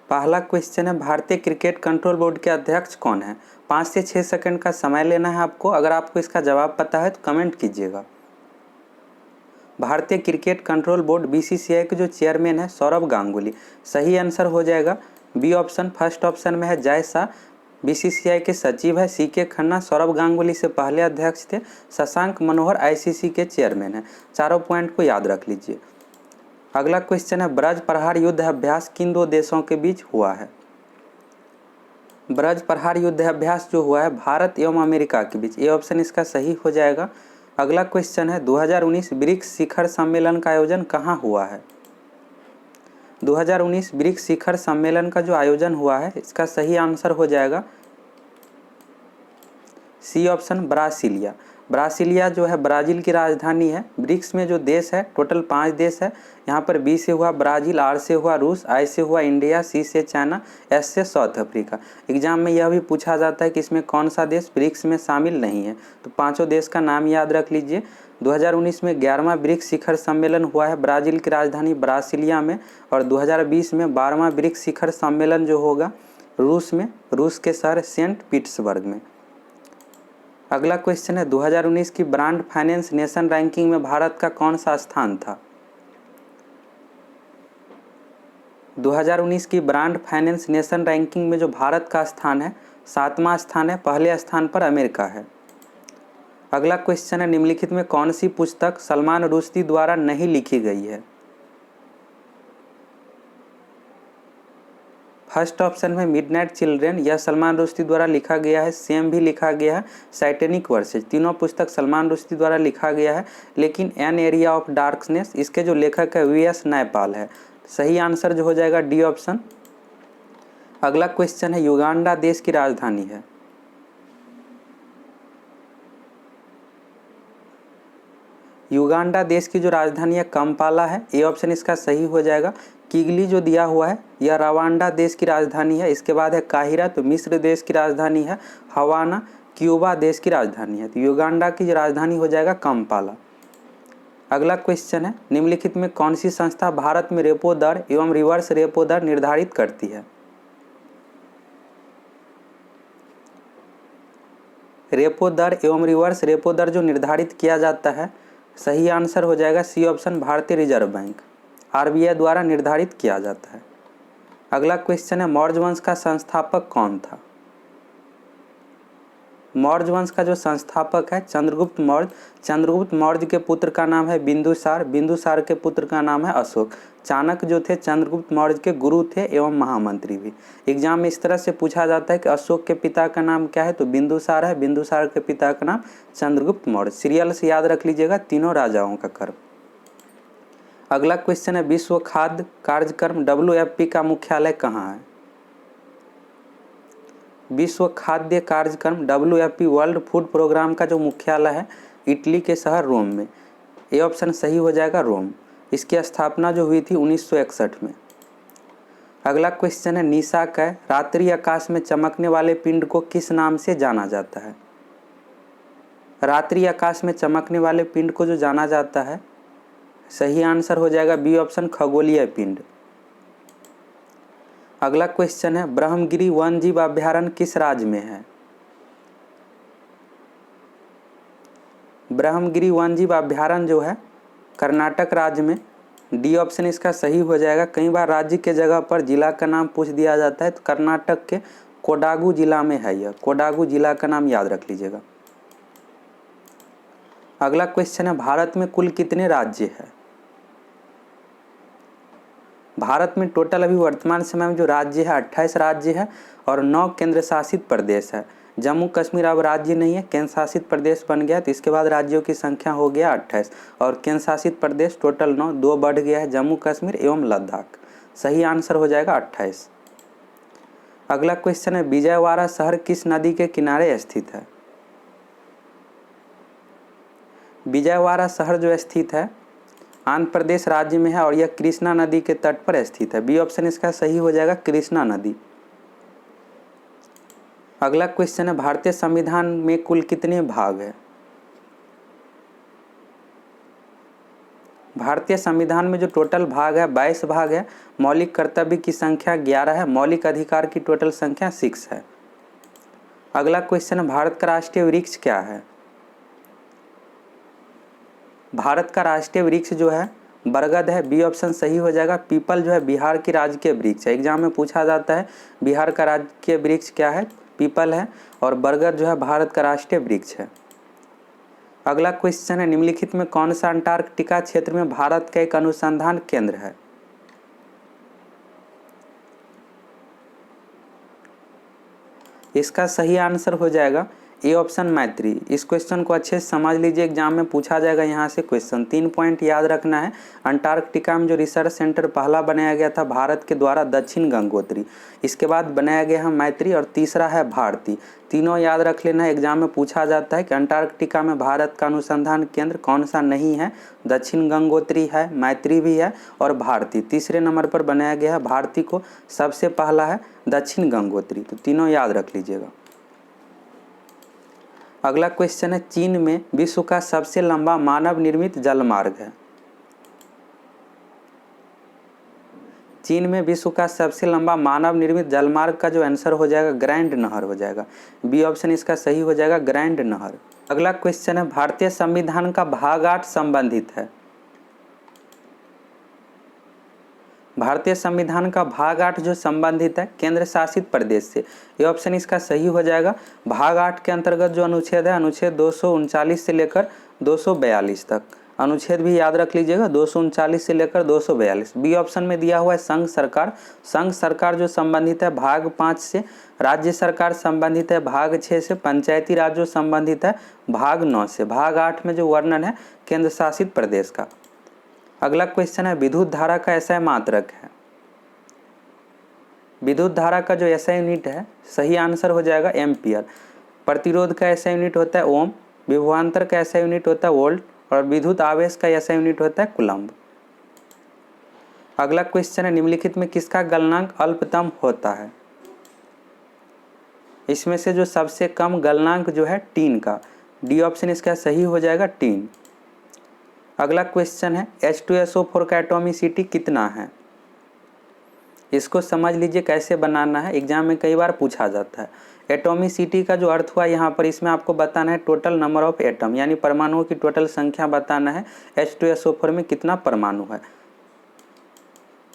पहला क्वेश्चन है, भारतीय क्रिकेट कंट्रोल बोर्ड के अध्यक्ष कौन है? 5 से 6 सेकंड का समय लेना है आपको। अगर आपको इसका जवाब पता है तो कमेंट कीजिएगा। भारतीय क्रिकेट कंट्रोल बोर्ड बीसीसीआई के जो चेयरमैन है सौरभ गांगुली। सही आंसर हो जाएगा बी ऑप्शन। फर्स्ट ऑप्शन में है जय शाह, बीसीसीआई के सचिव है। सी के खन्ना सौरभ गांगुली से पहले अध्यक्ष थे। शशांक मनोहर आईसीसी के चेयरमैन है। चारों पॉइंट को याद रख लीजिए। अगला क्वेश्चन है, ब्रज प्रहार युद्ध अभ्यास किन दो देशों के बीच हुआ है? ब्रज प्रहार युद्ध अभ्यास जो हुआ है भारत एवं अमेरिका के बीच। ये ऑप्शन इसका सही हो जाएगा। अगला क्वेश्चन है, 2019 ब्रिक्स शिखर सम्मेलन का आयोजन कहाँ हुआ है? 2019 ब्रिक्स शिखर सम्मेलन का जो आयोजन हुआ है इसका सही आंसर हो जाएगा सी ऑप्शन, ब्रासीलिया। ब्रासीलिया जो है ब्राज़ील की राजधानी है। ब्रिक्स में जो देश है टोटल 5 देश है। यहाँ पर बी से हुआ ब्राज़ील, आर से हुआ रूस, आई से हुआ इंडिया, सी से चाइना, एस से साउथ अफ्रीका। एग्जाम में यह भी पूछा जाता है कि इसमें कौन सा देश ब्रिक्स में शामिल नहीं है, तो पाँचों देश का नाम याद रख लीजिए। 2019 में 11वां ब्रिक्स शिखर सम्मेलन हुआ है ब्राज़ील की राजधानी ब्रासीलिया में, और 2020 में 12वां ब्रिक्स शिखर सम्मेलन जो होगा रूस में, रूस के शहर सेंट पीटर्सबर्ग में। अगला क्वेश्चन है, 2019 की ब्रांड फाइनेंस नेशन रैंकिंग में भारत का कौन सा स्थान था? 2019 की ब्रांड फाइनेंस नेशन रैंकिंग में जो भारत का स्थान है 7वां स्थान है। पहले स्थान पर अमेरिका है। अगला क्वेश्चन है, निम्नलिखित में कौन सी पुस्तक सलमान रुश्दी द्वारा नहीं लिखी गई है? फर्स्ट ऑप्शन में मिडनाइट चिल्ड्रेन, यह सलमान रुश्दी द्वारा लिखा गया है। सेम भी लिखा गया है टाइटैनिक वर्सेज। तीनों पुस्तक सलमान रुश्दी द्वारा लिखा गया है, लेकिन एन एरिया ऑफ डार्कनेस इसके जो लेखक है वीएस नायपाल है। सही आंसर जो हो जाएगा डी ऑप्शन। अगला क्वेश्चन है, युगांडा देश की राजधानी है। युगांडा देश की जो राजधानी है कंपाला है। ए ऑप्शन इसका सही हो जाएगा। किगली जो दिया हुआ है यह रवांडा देश की राजधानी है। इसके बाद है काहिरा, तो मिस्र देश की राजधानी है। हवाना क्यूबा देश की राजधानी है। तो युगांडा की राजधानी हो जाएगा कंपाला। अगला क्वेश्चन है, निम्नलिखित में कौन सी संस्था भारत में रेपो दर एवं रिवर्स रेपो दर निर्धारित करती है? रेपो दर एवं रिवर्स रेपो दर जो निर्धारित किया जाता है, सही आंसर हो जाएगा सी ऑप्शन, भारतीय रिजर्व बैंक, आरबीआई द्वारा निर्धारित किया जाता है। अगला क्वेश्चन है, मौर्य वंश का संस्थापक कौन था? मौर्य वंश का जो संस्थापक है चंद्रगुप्त मौर्य। चंद्रगुप्त मौर्य के पुत्र का नाम है बिंदुसार, बिंदुसार के पुत्र का नाम है अशोक। चाणक्य जो थे चंद्रगुप्त मौर्य के गुरु थे एवं महामंत्री भी। एग्जाम में इस तरह से पूछा जाता है कि अशोक के पिता का नाम क्या है, तो बिंदुसार है। बिंदुसार के पिता का नाम चंद्रगुप्त मौर्य। सीरियल से याद रख लीजिएगा तीनों राजाओं का क्रम। अगला क्वेश्चन है, विश्व खाद्य कार्यक्रम WFP का मुख्यालय कहाँ है? विश्व खाद्य कार्यक्रम WFP वर्ल्ड फूड प्रोग्राम का जो मुख्यालय है इटली के शहर रोम में। ए ऑप्शन सही हो जाएगा रोम। इसकी स्थापना जो हुई थी 1961 में। अगला क्वेश्चन है, निशा कै रात्रि आकाश में चमकने वाले पिंड को किस नाम से जाना जाता है? रात्रि आकाश में चमकने वाले पिंड को जो जाना जाता है, सही आंसर हो जाएगा बी ऑप्शन, खगोलीय पिंड। अगला क्वेश्चन है, ब्रह्मगिरी वन्यजीव अभयारण्य किस राज्य में है? ब्रह्मगिरी वन्यजीव अभयारण्य जो है कर्नाटक राज्य में। डी ऑप्शन इसका सही हो जाएगा। कई बार राज्य के जगह पर जिला का नाम पूछ दिया जाता है, तो कर्नाटक के कोडागु जिला में है यह। कोडागु जिला का नाम याद रख लीजिएगा। अगला क्वेश्चन है, भारत में कुल कितने राज्य हैं? भारत में टोटल अभी वर्तमान समय में जो राज्य है 28 राज्य है और 9 केंद्र शासित प्रदेश है। जम्मू कश्मीर अब राज्य नहीं है, केंद्र शासित प्रदेश बन गया, तो इसके बाद राज्यों की संख्या हो गया 28 और केंद्र शासित प्रदेश टोटल 9, 2 बढ़ गया है, जम्मू कश्मीर एवं लद्दाख। सही आंसर हो जाएगा 28। अगला क्वेश्चन है, विजयवाड़ा शहर किस नदी के किनारे स्थित है? विजयवाड़ा शहर जो स्थित है आंध्र प्रदेश राज्य में है और यह कृष्णा नदी के तट पर स्थित है। बी ऑप्शन इसका सही हो जाएगा, कृष्णा नदी। अगला क्वेश्चन है, भारतीय संविधान में कुल कितने भाग है? भारतीय संविधान में जो टोटल भाग है 22 भाग है। मौलिक कर्तव्य की संख्या 11 है। मौलिक अधिकार की टोटल संख्या 6 है। अगला क्वेश्चन है, भारत का राष्ट्रीय वृक्ष क्या है? भारत का राष्ट्रीय वृक्ष जो है बरगद है। बी ऑप्शन सही हो जाएगा। पीपल जो है बिहार की राजकीय वृक्ष है। एग्जाम में पूछा जाता है बिहार का राजकीय वृक्ष क्या है? पीपल है। और बरगद जो है भारत का राष्ट्रीय वृक्ष है। अगला क्वेश्चन है, निम्नलिखित में कौन सा अंटार्कटिका क्षेत्र में भारत का एक अनुसंधान केंद्र है? इसका सही आंसर हो जाएगा ए ऑप्शन मैत्री। इस क्वेश्चन को अच्छे से समझ लीजिए, एग्जाम में पूछा जाएगा यहाँ से क्वेश्चन। 3 पॉइंट याद रखना है। अंटार्कटिका में जो रिसर्च सेंटर पहला बनाया गया था भारत के द्वारा दक्षिण गंगोत्री, इसके बाद बनाया गया है मैत्री और तीसरा है भारती। तीनों याद रख लेना है, एग्जाम में पूछा जाता है कि अंटार्कटिका में भारत का अनुसंधान केंद्र कौन सा नहीं है? दक्षिण गंगोत्री है, मैत्री भी है और भारती। तीसरे नंबर पर बनाया गया है भारती को, सबसे पहला है दक्षिण गंगोत्री। तो तीनों याद रख लीजिएगा। अगला क्वेश्चन है, चीन में विश्व का सबसे लंबा मानव निर्मित जलमार्ग है। चीन में विश्व का सबसे लंबा मानव निर्मित जलमार्ग का जो आंसर हो जाएगा ग्रैंड नहर हो जाएगा। बी ऑप्शन इसका सही हो जाएगा, ग्रैंड नहर। अगला क्वेश्चन है, भारतीय संविधान का भाग 8 संबंधित है। भारतीय संविधान का भाग 8 जो संबंधित है केंद्र शासित प्रदेश से। ये ऑप्शन इसका सही हो जाएगा। भाग 8 के अंतर्गत जो अनुच्छेद है, अनुच्छेद 239 से लेकर 242 तक। अनुच्छेद भी याद रख लीजिएगा, 239 से लेकर 242। बी ऑप्शन में दिया हुआ है संघ सरकार। संघ सरकार जो संबंधित है भाग 5 से। राज्य सरकार संबंधित है भाग 6 से। पंचायती राज जो संबंधित है भाग 9 से। भाग 8 में जो वर्णन है केंद्र शासित प्रदेश का। अगला क्वेश्चन है, विद्युत धारा का एसआई मात्रक है। विद्युत धारा का जो एसआई यूनिट है सही आंसर हो जाएगा एम्पियर। प्रतिरोध का एसआई यूनिट होता है ओम। विभवांतर का एसआई यूनिट होता है वोल्ट। और विद्युत आवेश का एसआई यूनिट होता है कूलम्ब। अगला क्वेश्चन है, निम्नलिखित में किसका गलनांक अल्पतम होता है? इसमें से जो सबसे कम गलनांक जो है टीन का। डी ऑप्शन इसका सही हो जाएगा, टीन। अगला क्वेश्चन है, H2SO4 का एटॉमिसिटी कितना है? इसको समझ लीजिए कैसे बनाना है, एग्जाम में कई बार पूछा जाता है। एटॉमिसिटी का जो अर्थ हुआ यहाँ पर, इसमें आपको बताना है टोटल नंबर ऑफ एटम, यानी परमाणुओं की टोटल संख्या बताना है। H2SO4 में कितना परमाणु है।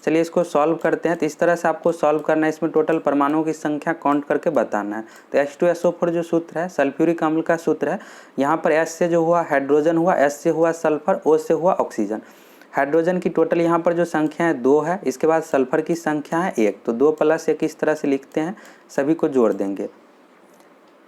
चलिए इसको सॉल्व करते हैं। तो इस तरह से आपको सॉल्व करना है, इसमें टोटल परमाणुओं की संख्या काउंट करके बताना है। तो H2SO4 जो सूत्र है सल्फ्यूरिक अम्ल का सूत्र है। यहाँ पर S से जो हुआ हाइड्रोजन हुआ, S से हुआ सल्फर, O से हुआ ऑक्सीजन। हाइड्रोजन की टोटल यहाँ पर जो संख्या है 2 है। इसके बाद सल्फर की संख्या है 1। तो 2 + 1 इस तरह से लिखते हैं, सभी को जोड़ देंगे।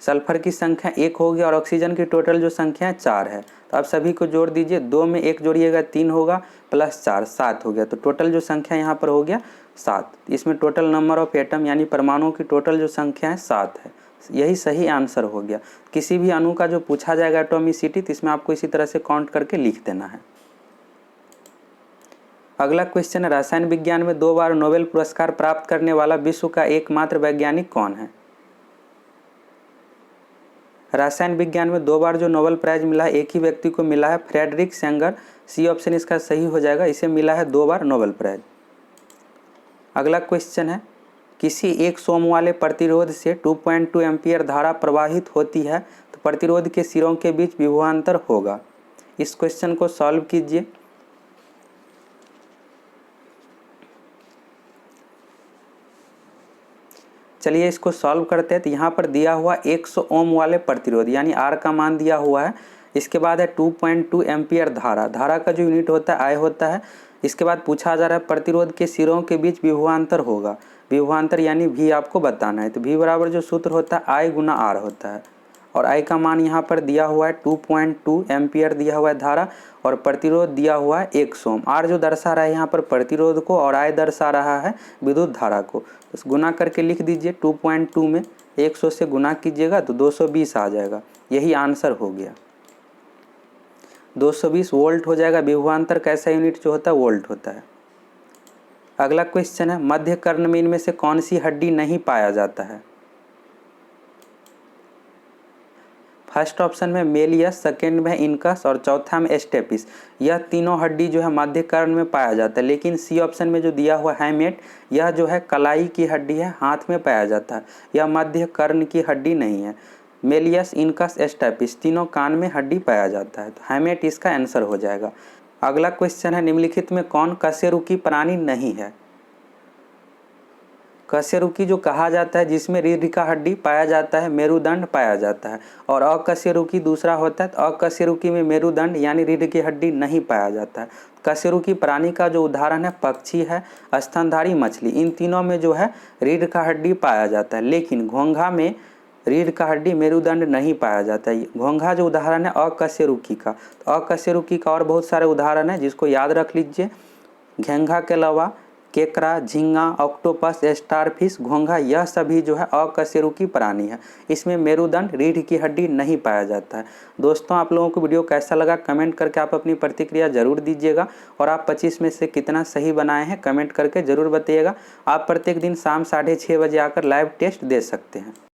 सल्फर की संख्या 1 होगी और ऑक्सीजन की टोटल जो संख्या है 4 है। तो आप सभी को जोड़ दीजिए, 2 में 1 जोड़िएगा 3 होगा, +4 7 हो गया। तो टोटल जो संख्या यहाँ पर हो गया 7। इसमें टोटल नंबर ऑफ एटम यानी परमाणुओं की टोटल जो संख्या है 7 है। यही सही आंसर हो गया। किसी भी अणु का जो पूछा जाएगा एटॉमिसिटी, तो इसमें आपको इसी तरह से काउंट करके लिख देना है। अगला क्वेश्चन है, रसायन विज्ञान में 2 बार नोबेल पुरस्कार प्राप्त करने वाला विश्व का एकमात्र वैज्ञानिक कौन है? रसायन विज्ञान में 2 बार जो नोबेल प्राइज मिला है एक ही व्यक्ति को मिला है, फ्रेडरिक सेंगर। सी ऑप्शन इसका सही हो जाएगा, इसे मिला है 2 बार नोबेल प्राइज। अगला क्वेश्चन है, किसी एक सोम वाले प्रतिरोध से 2.2 एम्पियर धारा प्रवाहित होती है तो प्रतिरोध के सिरों के बीच विभवांतर होगा। इस क्वेश्चन को सॉल्व कीजिए। चलिए इसको सॉल्व करते हैं। तो यहाँ पर दिया हुआ 100 ओम वाले प्रतिरोध यानी आर का मान दिया हुआ है। इसके बाद है 2.2 एम्पियर धारा। धारा का जो यूनिट होता है आई होता है। इसके बाद पूछा जा रहा है प्रतिरोध के सिरों के बीच विभवांतर होगा। विभवांतर यानी भी आपको बताना है। तो भी बराबर जो सूत्र होता है आई गुना आर होता है। और आई का मान यहाँ पर दिया हुआ है 2.2 एम्पियर दिया हुआ है धारा, और प्रतिरोध दिया हुआ है 100 ओम। आर जो दर्शा रहा है यहाँ पर प्रतिरोध को और आई दर्शा रहा है विद्युत धारा को। तो गुना करके लिख दीजिए, 2.2 में 100 से गुना कीजिएगा तो 220 आ जाएगा। यही आंसर हो गया। 220 वोल्ट हो जाएगा। विभवांतर कैसा यूनिट जो होता है वोल्ट होता है। अगला क्वेश्चन है, मध्य कर्ण में इनमें से कौन सी हड्डी नहीं पाया जाता है? फर्स्ट ऑप्शन में मेलियस, सेकेंड में इनकस और चौथा में स्टेपिस। यह तीनों हड्डी जो है मध्य कर्ण में पाया जाता है। लेकिन सी ऑप्शन में जो दिया हुआ हैमेट, यह जो है कलाई की हड्डी है, हाथ में पाया जाता है। यह मध्य कर्ण की हड्डी नहीं है। मेलियस, इनकस, स्टेपिस तीनों कान में हड्डी पाया जाता है, तो हैमेट इसका आंसर हो जाएगा। अगला क्वेश्चन है, निम्नलिखित में कौन कशेरुकी प्राणी नहीं है? कशेरुकी जो कहा जाता है जिसमें रीढ़ का हड्डी पाया जाता है, मेरुदंड पाया जाता है, और अकशेरुकी दूसरा होता है। तो अकशेरुकी में मेरुदंड यानी रीढ़ की हड्डी नहीं पाया जाता है। कशेरुकी प्राणी का जो उदाहरण है पक्षी है, स्तनधारी मछली, इन तीनों में जो है रीढ़ का हड्डी पाया जाता है। लेकिन घोंघा में रीढ़ का हड्डी, मेरुदंड नहीं पाया जाता है। घोंघा जो उदाहरण है अकशेरुकी का, तो अकशेरुकी का और बहुत सारे उदाहरण है जिसको याद रख लीजिए। घेंघा के अलावा केकड़ा, झींगा, ऑक्टोपस, स्टारफिश, घोंघा, यह सभी जो है अकशेरुकी प्राणी है। इसमें मेरुदंड, रीढ़ की हड्डी नहीं पाया जाता है। दोस्तों, आप लोगों को वीडियो कैसा लगा कमेंट करके आप अपनी प्रतिक्रिया जरूर दीजिएगा, और आप 25 में से कितना सही बनाए हैं कमेंट करके जरूर बताइएगा। आप प्रत्येक दिन शाम 6:30 बजे आकर लाइव टेस्ट दे सकते हैं।